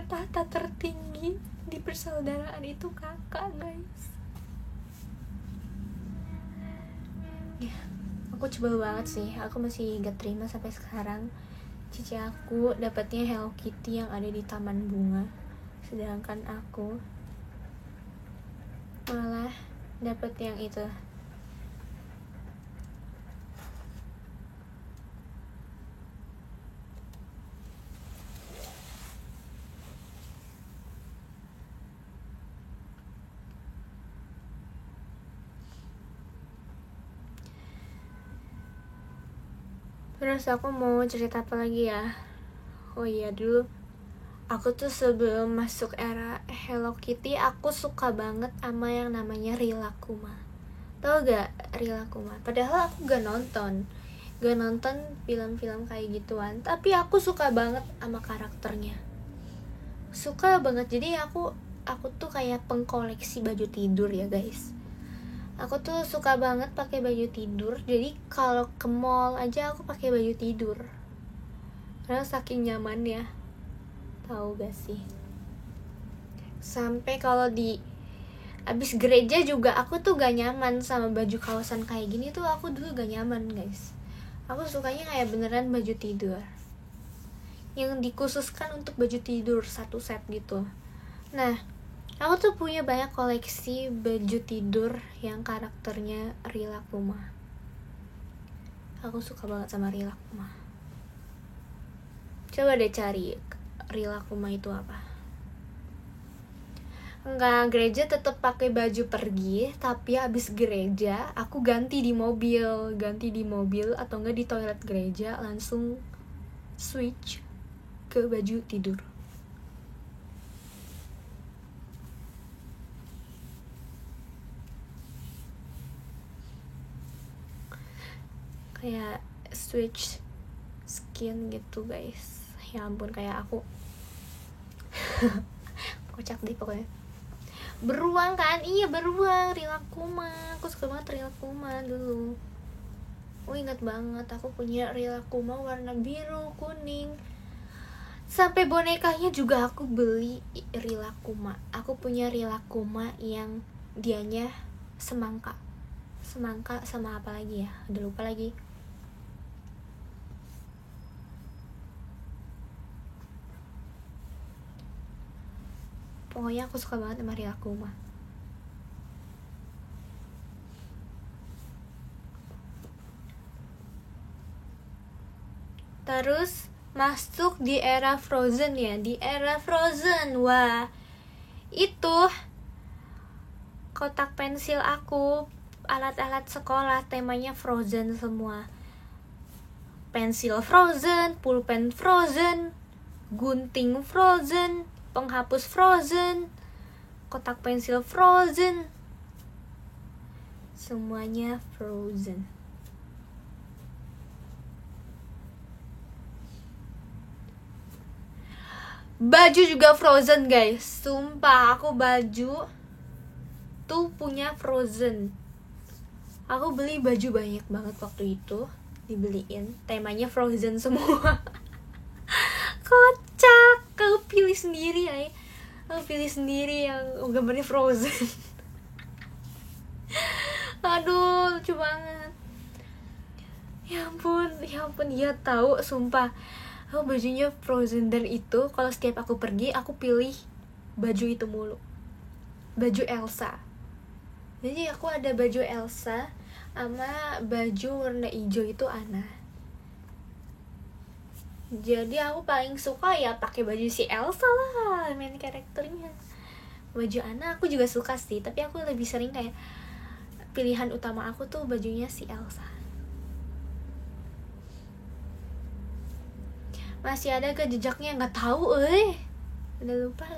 tahta tertinggi di persaudaraan itu kakak guys. Ya, aku sebel banget sih, aku masih gak terima sampai sekarang. Cici aku dapatnya Hello Kitty yang ada di taman bunga, sedangkan aku malah dapet yang itu. Terus aku mau cerita apa lagi ya? Oh iya, dulu aku tuh sebelum masuk era Hello Kitty, aku suka banget sama yang namanya Rilakkuma. Tau gak Rilakkuma? Padahal aku gak nonton film-film kayak gituan, tapi aku suka banget sama karakternya. Suka banget. Jadi aku tuh kayak pengkoleksi baju tidur ya guys. Aku tuh suka banget pakai baju tidur. Jadi kalau ke mall aja aku pakai baju tidur, karena saking nyaman ya. Tahu gak sih? Sampai kalau di abis gereja juga aku tuh gak nyaman sama baju kaosan kayak gini tuh. Aku dulu gak nyaman guys. Aku sukanya kayak beneran baju tidur yang dikhususkan untuk baju tidur, satu set gitu. Nah, aku tuh punya banyak koleksi baju tidur yang karakternya Rilakkuma. Aku suka banget sama Rilakkuma. Coba deh cari Rilakkuma itu apa. Enggak, gereja tetap pakai baju pergi, tapi abis gereja aku ganti di mobil atau enggak di toilet gereja, langsung switch ke baju tidur. Kayak switch skin gitu guys. Ya ampun, kayak aku kocak deh pokoknya. Beruang kan? Iya, beruang Rilakkuma. Aku suka banget Rilakkuma dulu. Oh, ingat banget aku punya Rilakkuma warna biru, kuning. Sampai bonekanya juga aku beli Rilakkuma. Aku punya Rilakkuma yang dianya semangka sama apa lagi ya? Udah lupa lagi. Pokoknya aku suka banget sama Rilakkuma. Terus masuk di era Frozen ya. Di era Frozen, wah, itu kotak pensil aku, alat-alat sekolah temanya Frozen semua. Pensil Frozen, pulpen Frozen, gunting Frozen, penghapus Frozen, kotak pensil Frozen, semuanya Frozen. Baju juga Frozen guys. Sumpah, aku baju tuh punya Frozen. Aku beli baju banyak banget waktu itu, dibeliin temanya Frozen semua. Kocak. Kau pilih sendiri ya. Aku pilih sendiri yang gambarnya Frozen. Aduh, lucu banget. Ya ampun, dia tahu, sumpah. Aku bajunya Frozen, dan itu kalau setiap aku pergi aku pilih baju itu mulu. Baju Elsa. Jadi aku ada baju Elsa sama baju warna hijau itu Anna. Jadi aku paling suka ya pakai baju si Elsa lah, main karakternya. Baju Anna aku juga suka sih, tapi aku lebih sering kayak pilihan utama aku tuh bajunya si Elsa. Masih ada ke jejaknya, nggak tahu udah lupa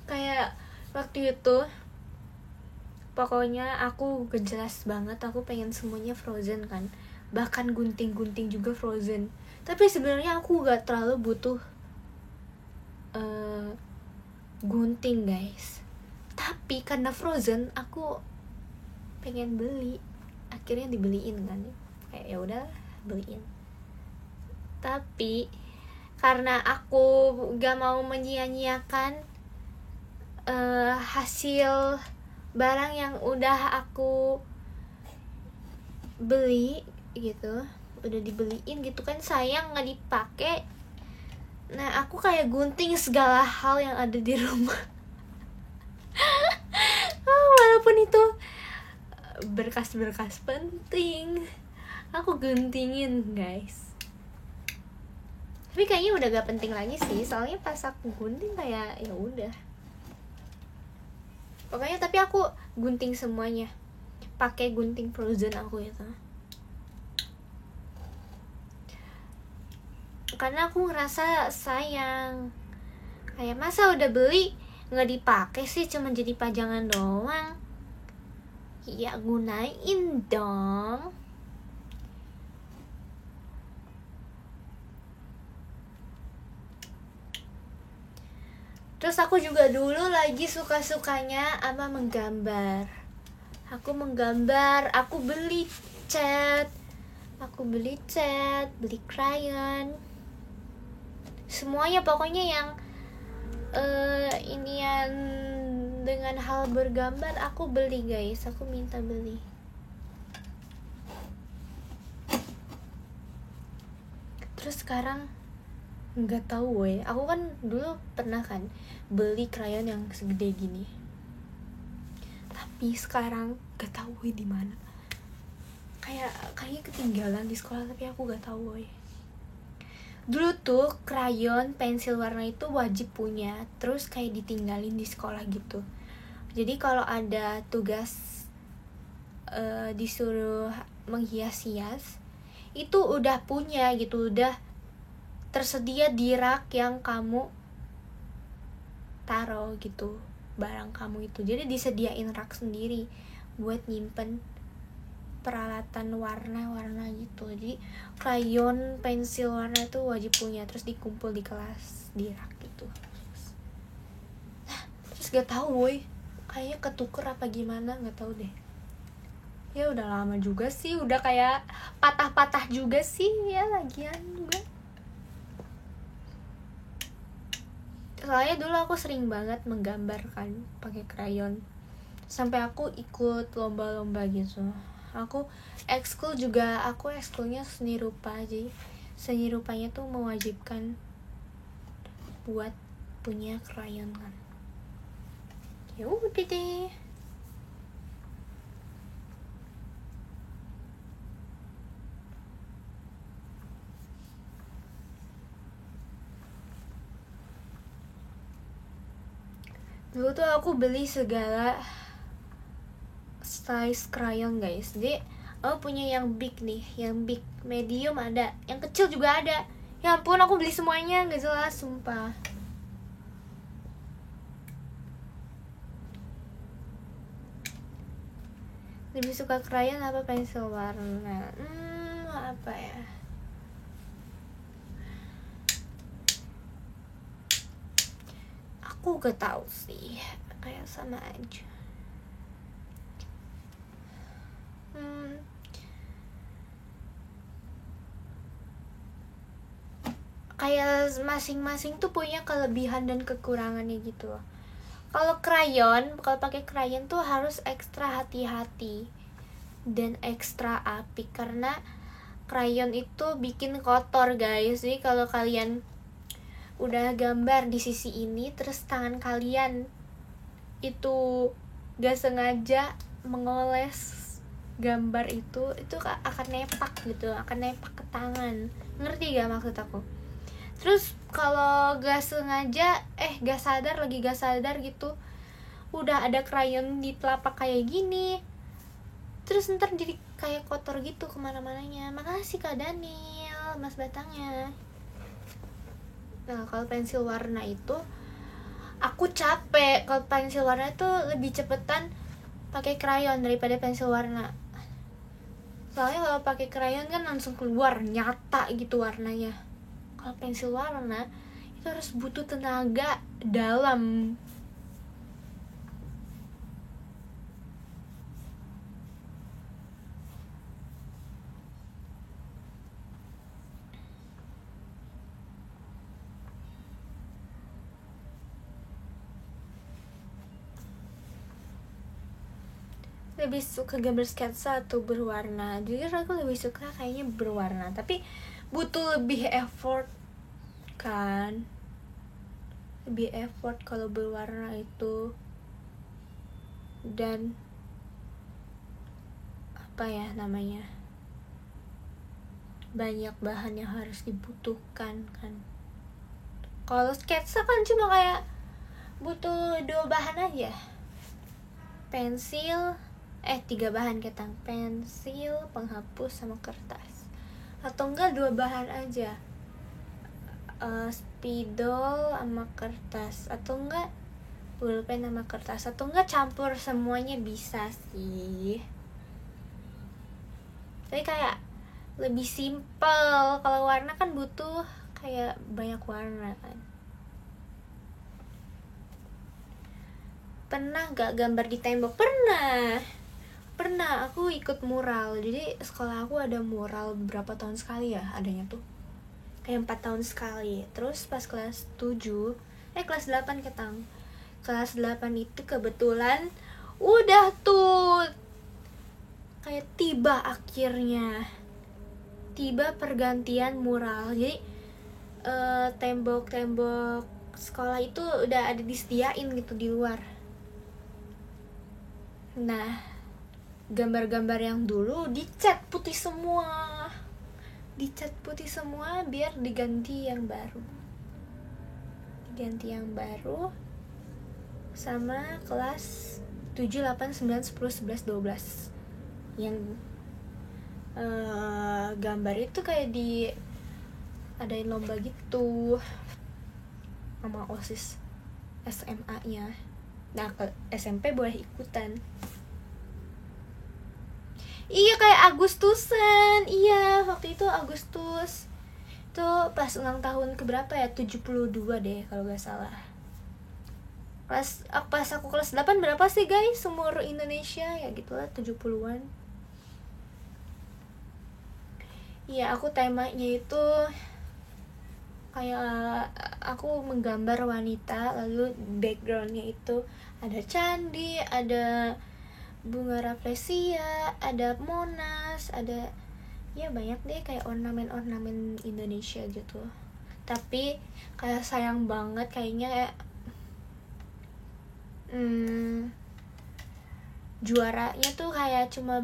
kayak waktu itu pokoknya aku jelas banget aku pengen semuanya Frozen kan, bahkan gunting-gunting juga Frozen. Tapi sebenarnya aku gak terlalu butuh gunting guys, tapi karena Frozen aku pengen beli, akhirnya dibeliin kan, kayak ya udah beliin. Tapi karena aku gak mau menyia-nyiakan hasil barang yang udah aku beli gitu, udah dibeliin gitu kan, sayang nggak dipakai. Nah aku kayak gunting segala hal yang ada di rumah. Walaupun itu berkas-berkas penting, aku guntingin guys. Tapi kayaknya udah gak penting lagi sih, soalnya pas aku gunting kayak ya udah. Pokoknya tapi aku gunting semuanya, pakai gunting Frozen aku itu. Karena aku ngerasa sayang, kayak masa udah beli nggak dipakai sih, cuma jadi pajangan doang. Ya gunain dong. Terus aku juga dulu lagi suka-sukanya apa menggambar. Aku menggambar, aku beli cat, beli krayon, semuanya pokoknya yang inian dengan hal bergambar aku beli guys, aku minta beli. Terus sekarang nggak tahu aku kan dulu pernah kan beli krayon yang segede gini, tapi sekarang nggak tahu di mana. Kayaknya ketinggalan di sekolah, tapi aku nggak tahu Dulu tuh krayon pensil warna itu wajib punya, terus kayak ditinggalin di sekolah gitu. Jadi kalau ada tugas disuruh menghias-hias, itu udah punya gitu, udah tersedia di rak yang kamu taruh gitu barang kamu itu. Jadi disediain rak sendiri buat nyimpen peralatan warna-warna gitu. Jadi krayon pensil warna itu wajib punya, terus dikumpul di kelas di rak gitu. Terus gak tahu kayaknya ketuker apa gimana, nggak tahu deh. Ya udah lama juga sih, udah kayak patah-patah juga sih ya, lagian juga. Soalnya dulu aku sering banget menggambar kan pakai krayon, sampai aku ikut lomba-lomba gitu. Aku ekskul juga, aku ekskulnya seni rupa, jadi seni rupanya tuh mewajibkan buat punya krayon kan. Ya udah deh. Dulu tuh aku beli segala size krayon guys. Jadi aku punya yang big nih, yang big, medium ada, yang kecil juga ada. Ya ampun, aku beli semuanya, gak jelas sumpah. Lebih suka krayon apa pensil warna? Apa ya? Aku gak tahu sih, kayak sama aja. Kayak masing-masing tuh punya kelebihan dan kekurangannya gitu. Kalau krayon, kalau pakai krayon tuh harus ekstra hati-hati dan ekstra apik, karena krayon itu bikin kotor guys. Jadi kalau kalian udah gambar di sisi ini, terus tangan kalian itu gak sengaja mengoles gambar itu akan nepak gitu, akan nepak ke tangan. Ngerti gak maksud aku? Terus kalau gak sengaja gak sadar gitu udah ada krayon di telapak kayak gini, terus ntar jadi kayak kotor gitu kemana-mananya. Makasih Kak Daniel, Mas Batangnya. Nah kalau pensil warna itu aku capek. Kalau pensil warna itu lebih cepetan pakai krayon daripada pensil warna. Soalnya kalau pakai krayon kan langsung keluar nyata gitu warnanya. Kalau pensil warna itu harus butuh tenaga dalam. Lebih suka gambar sketsa atau berwarna? Jujur aku lebih suka kayaknya berwarna, tapi butuh lebih effort kan. Lebih effort kalau berwarna itu. Dan apa ya namanya, banyak bahan yang harus dibutuhkan kan. Kalau sketsa kan cuma kayak butuh 2 bahan aja, pensil 3 bahan ketang, pensil, penghapus, sama kertas. Atau enggak 2 bahan aja, spidol sama kertas. Atau enggak pulpen sama kertas. Atau enggak campur semuanya bisa sih. Tapi kayak lebih simple. Kalau warna kan butuh kayak banyak warna kan. Pernah gak gambar di tembok? Pernah, aku ikut mural. Jadi sekolah aku ada mural berapa tahun sekali ya adanya tuh, kayak 4 tahun sekali. Terus pas kelas 8 ketang, kelas 8 itu kebetulan udah tuh kayak tiba pergantian mural. Jadi tembok-tembok sekolah itu udah ada disediain gitu di luar. Nah gambar-gambar yang dulu dicat putih semua biar diganti yang baru sama kelas 7, 8, 9, 10, 11, 12 yang gambar itu kayak di adain lomba gitu sama OSIS SMA-nya. Nah ke SMP boleh ikutan. Iya kayak Agustusan. Iya waktu itu Agustus. Itu pas ulang tahun keberapa ya, 72 deh kalau gak salah. Pas aku kelas 8 berapa sih guys umur Indonesia? Ya gitulah 70-an. Iya aku temanya itu kayak aku menggambar wanita, lalu backgroundnya itu ada candi, ada bunga rafflesia, ada Monas, ada ya banyak deh kayak ornamen-ornamen Indonesia gitu. Tapi kayak sayang banget kayaknya juaranya tuh kayak cuma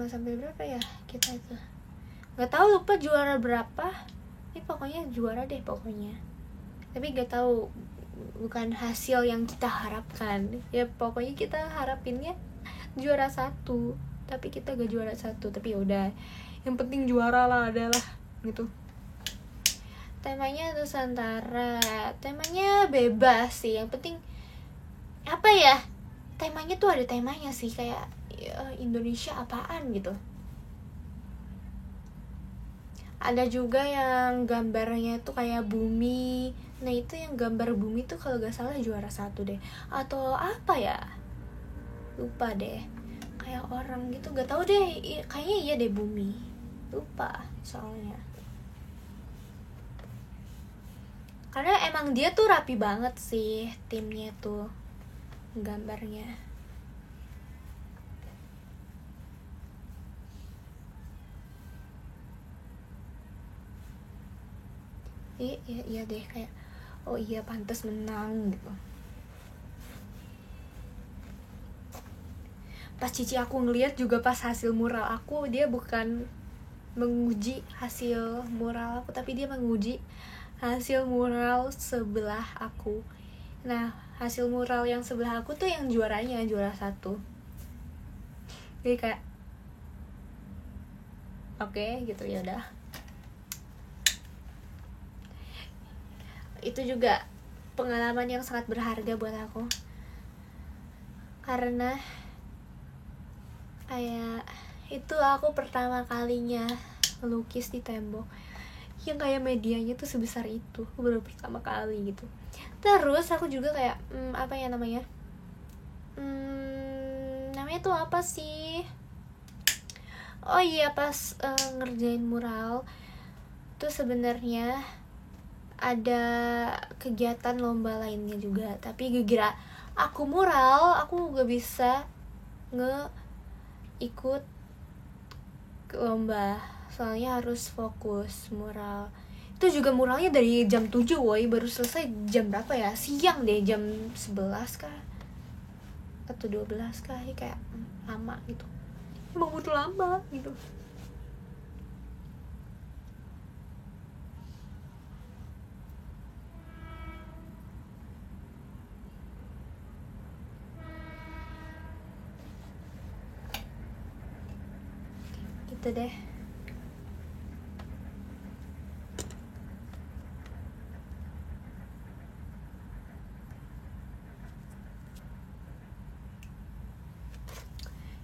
sampai berapa ya kita itu nggak tahu, lupa juara berapa. Pokoknya juara deh pokoknya, tapi nggak tahu, bukan hasil yang kita harapkan ya. Pokoknya kita harapinnya juara 1, tapi kita gak juara 1. Tapi yaudah, yang penting juara lah adalah gitu. Temanya Nusantara, temanya bebas sih, yang penting apa ya, temanya tuh ada temanya sih, kayak Indonesia apaan gitu. Ada juga yang gambarnya tuh kayak bumi. Nah itu yang gambar bumi tuh kalau gak salah juara 1 deh. Atau apa ya, lupa deh, kayak orang gitu, gak tahu deh. Kayaknya iya deh bumi, lupa soalnya. Karena emang dia tuh rapi banget sih timnya tuh gambarnya. Iya deh, kayak oh iya pantas menang gitu. Pas cici aku ngeliat juga pas hasil mural aku, dia bukan menguji hasil mural aku, tapi dia menguji hasil mural sebelah aku. Nah, hasil mural yang sebelah aku tuh yang juaranya, juara 1. Jadi kayak oke, gitu, ya udah. Itu juga pengalaman yang sangat berharga buat aku. Karena kayak itu aku pertama kalinya melukis di tembok yang kayak medianya tuh sebesar itu, baru pertama kali gitu. Terus aku juga kayak apa ya namanya, namanya tuh apa sih, oh iya, pas ngerjain mural tuh sebenarnya ada kegiatan lomba lainnya juga, tapi gara-gara aku mural aku gak bisa ikut ke lomba, soalnya harus fokus mural. Itu juga muralnya dari jam 7 woi, baru selesai jam berapa ya, siang deh, jam 11 kah atau 12 kah, kayak lama gitu, emang butuh lama gitu. Gitu deh.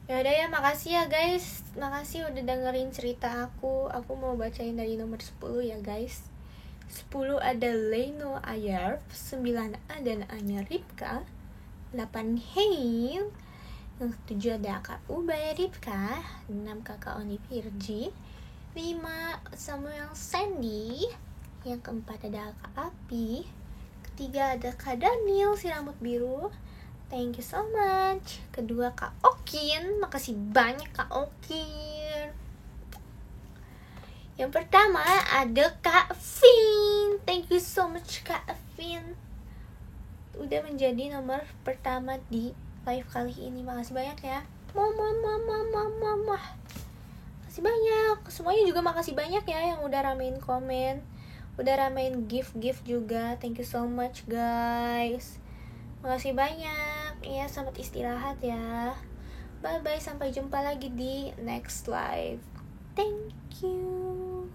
Ya udah ya, makasih ya guys. Makasih udah dengerin cerita aku. Aku mau bacain dari nomor 10 ya guys. 10 ada Leno Ayarp, 9 ada Anya Ripka, 8 Hein, yang 7 ada Kak Ubay Ripka, 6 Kakak Oni Virgi, 5 Samuel Sandy, yang keempat ada Kak Api, ketiga ada Kak Daniel si rambut biru, thank you so much. Kedua Kak Okin, makasih banyak Kak Okin. Yang pertama ada Kak Vin, thank you so much Kak Vin, udah menjadi nomor pertama di live kali ini. Makasih banyak ya, makasih banyak. Semuanya juga makasih banyak ya yang udah ramein komen, udah ramein gift juga, thank you so much guys. Makasih banyak ya, selamat istirahat ya, bye bye, sampai jumpa lagi di next live, thank you.